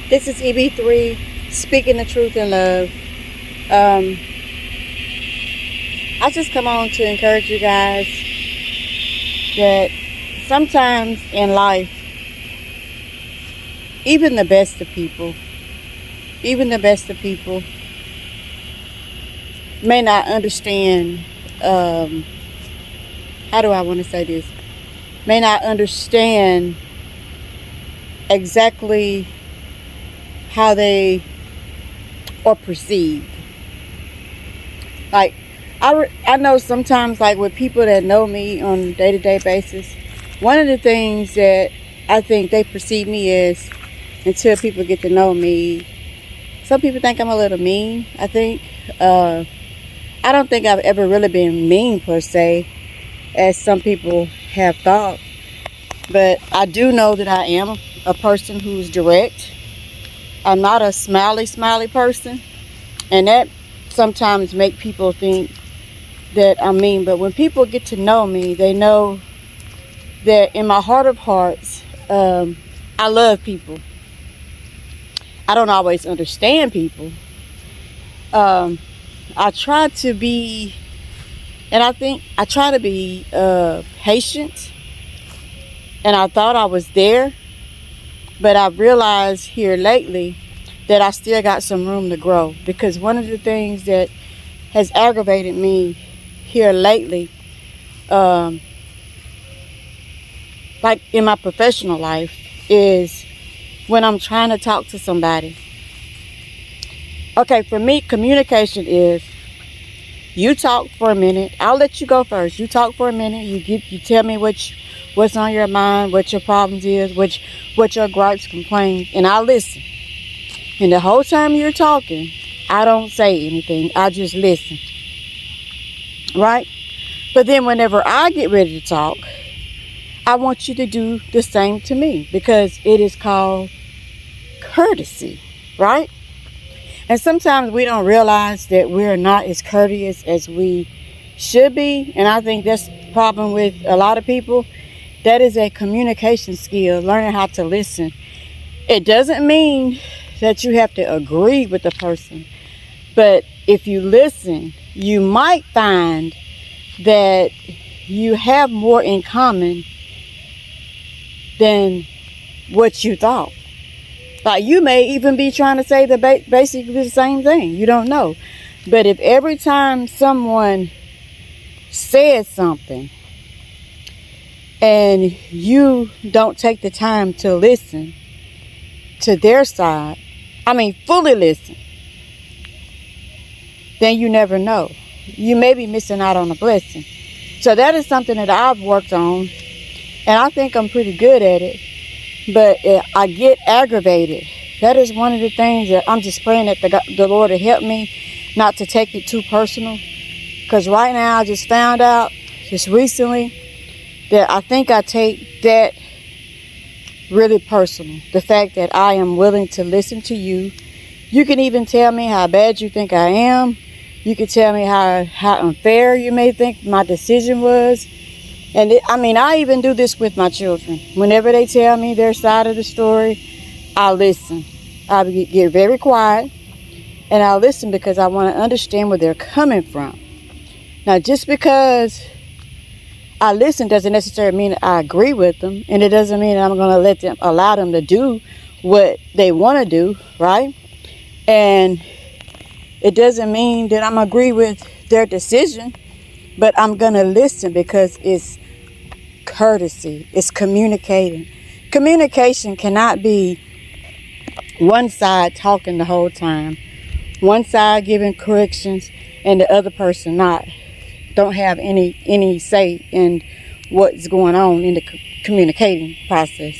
This is EB3, speaking the truth in love. I just come on to encourage you guys that sometimes in life, even the best of people may not understand, how do I want to say this? May not understand exactly how they are perceived. Like, I know sometimes, like with people that know me on a day-to-day basis, one of the things that I think they perceive me as, until people get to know me, some people think I'm a little mean, I think. I don't think I've ever really been mean per se, as some people have thought. But I do know that I am a person who's direct. I'm not a smiley person. And that sometimes make people think that I'm mean. But when people get to know me, they know that in my heart of hearts, I love people. I don't always understand people. I try to be, and I think I try to be patient. And I thought I was there, but I realized here lately that I still got some room to grow. Because one of the things that has aggravated me here lately, like in my professional life, is when I'm trying to talk to somebody. Okay, for me, communication is, you talk for a minute. I'll let you go first. You talk for a minute. You tell me what's on your mind, what your problems is, what your gripes, complaints, and I'll listen. And the whole time you're talking, I don't say anything. I just listen. Right? But then whenever I get ready to talk, I want you to do the same to me, because it is called courtesy, right? And sometimes we don't realize that we're not as courteous as we should be. And I think that's the problem with a lot of people. That is a communication skill, learning how to listen. It doesn't mean that you have to agree with the person. But if you listen, you might find that you have more in common than what you thought. Like, you may even be trying to say basically the same thing. You don't know. But if every time someone says something and you don't take the time to listen to their side, fully listen, then you never know. You may be missing out on a blessing. So that is something that I've worked on, and I think I'm pretty good at it. But I get aggravated. That is one of the things that I'm just praying that the Lord will help me not to take it too personal. Because right now I just found out just recently that I think I take that really personal. The fact that I am willing to listen to you. You can even tell me how bad you think I am. You can tell me how unfair you may think my decision was. And I even do this with my children. Whenever they tell me their side of the story, I listen. I get very quiet, and I listen because I want to understand where they're coming from. Now, just because I listen doesn't necessarily mean I agree with them, and it doesn't mean I'm going to allow them to do what they want to do, right? And it doesn't mean that I'm agree with their decision, but I'm going to listen because it's courtesy. It's communicating. Communication cannot be one side talking the whole time, one side giving corrections, and the other person don't have any say in what's going on in the communicating process.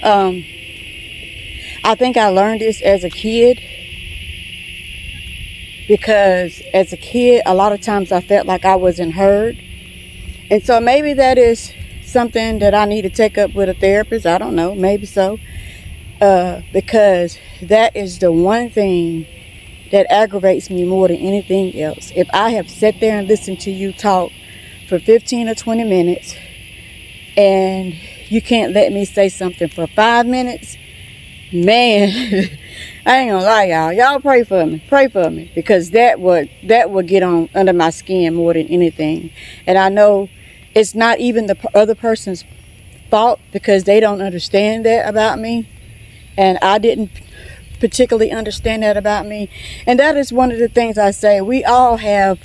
I think I learned this as a kid, because as a kid, a lot of times I felt like I wasn't heard. And so maybe that is something that I need to take up with a therapist. I don't know, maybe so. Because that is the one thing that aggravates me more than anything else. If I have sat there and listened to you talk for 15 or 20 minutes and you can't let me say something for 5 minutes, man, I ain't gonna lie, y'all. Y'all pray for me. Pray for me. Because that would get on under my skin more than anything. And I know it's not even the other person's fault, because they don't understand that about me. And I didn't particularly understand that about me. And that is one of the things I say. We all have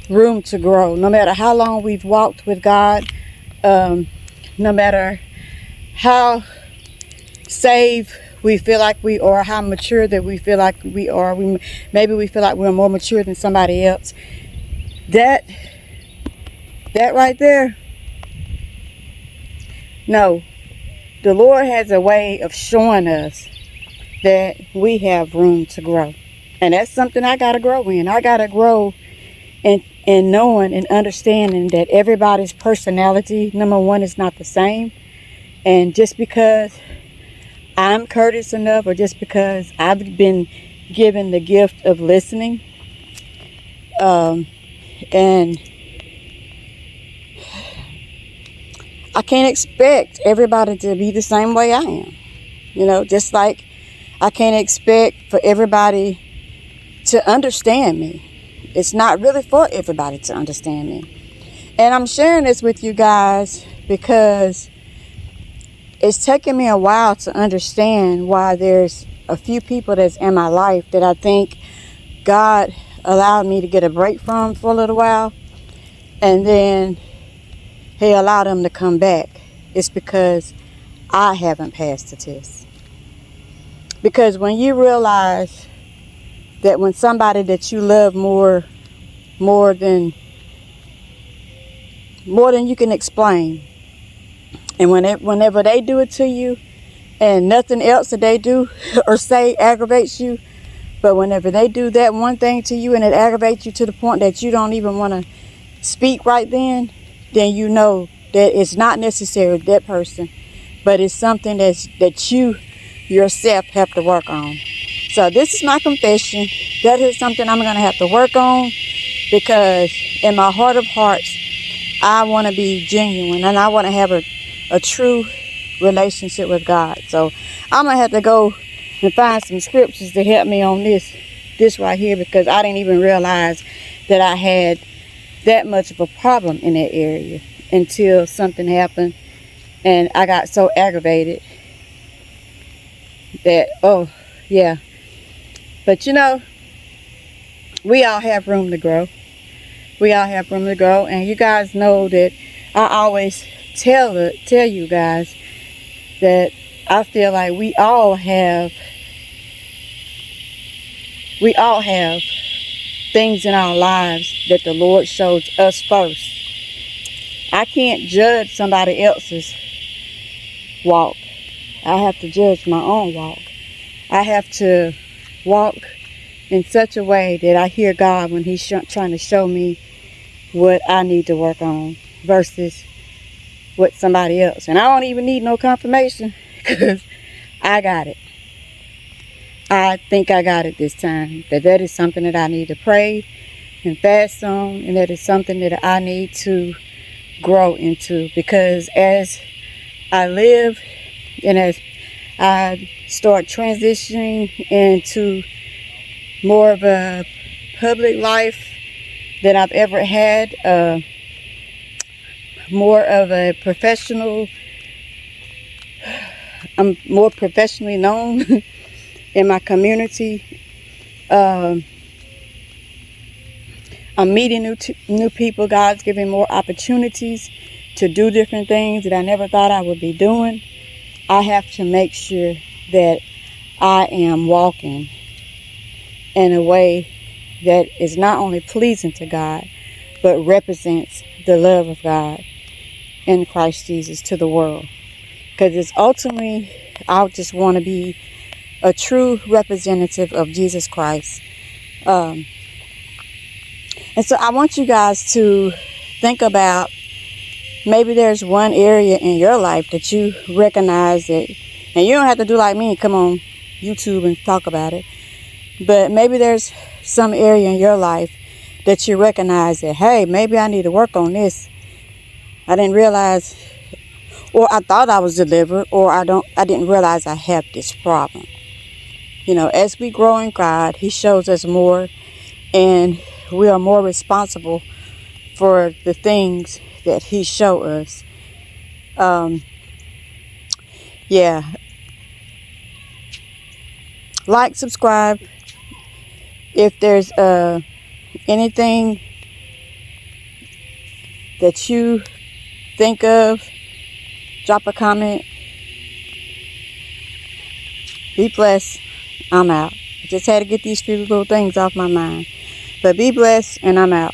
room to grow. No matter how long we've walked with God. No matter how saved we feel like we are, how mature that we feel like we are. Maybe we feel like we're more mature than somebody else. That right there. No, the Lord has a way of showing us that we have room to grow. And that's something I got to grow in. I got to grow in knowing and understanding that everybody's personality, number one, is not the same. And just because I'm courteous enough, or just because I've been given the gift of listening, and I can't expect everybody to be the same way I am. You know, just like I can't expect for everybody to understand me. It's not really for everybody to understand me. And I'm sharing this with you guys because it's taken me a while to understand why there's a few people that's in my life that I think God allowed me to get a break from for a little while. And then He allowed them to come back. It's because I haven't passed the test. Because when you realize that when somebody that you love more than you can explain, and whenever they do it to you, and nothing else that they do or say aggravates you, but whenever they do that one thing to you and it aggravates you to the point that you don't even want to speak right then you know that it's not necessarily that person, but it's something that you yourself have to work on. So this is my confession. That is something I'm going to have to work on, because in my heart of hearts, I want to be genuine and I want to have a true relationship with God. So I'm going to have to go and find some scriptures to help me on this right here, because I didn't even realize that I had that much of a problem in that area until something happened and I got so aggravated that, oh yeah. But you know, we all have room to grow. We all have room to grow. And you guys know that I always tell you guys that I feel like we all have things in our lives that the Lord shows us first. I can't judge somebody else's walk. I have to judge my own walk. I have to walk in such a way that I hear God when He's trying to show me what I need to work on versus what somebody else. And I don't even need no confirmation, because I got it. I think I got it this time. That is something that I need to pray and fast on, and that is something that I need to grow into, because as I live and as I start transitioning into more of a public life than I've ever had, more of a professional, I'm more professionally known in my community. I'm meeting new people. God's giving more opportunities to do different things that I never thought I would be doing. I have to make sure that I am walking in a way that is not only pleasing to God, but represents the love of God in Christ Jesus to the world. Because it's ultimately, I just want to be a true representative of Jesus Christ. And so I want you guys to think about, maybe there's one area in your life that you recognize that, and you don't have to do like me and come on YouTube and talk about it, but maybe there's some area in your life that you recognize that, hey, maybe I need to work on this. I didn't realize, or I thought I was delivered, or I didn't realize I have this problem. as we grow in God, He shows us more, and we are more responsible for the things that He show us. Yeah. Like, subscribe. If there's anything that you think of, drop a comment. Be blessed. I'm out. I just had to get these few little things off my mind. But be blessed, and I'm out.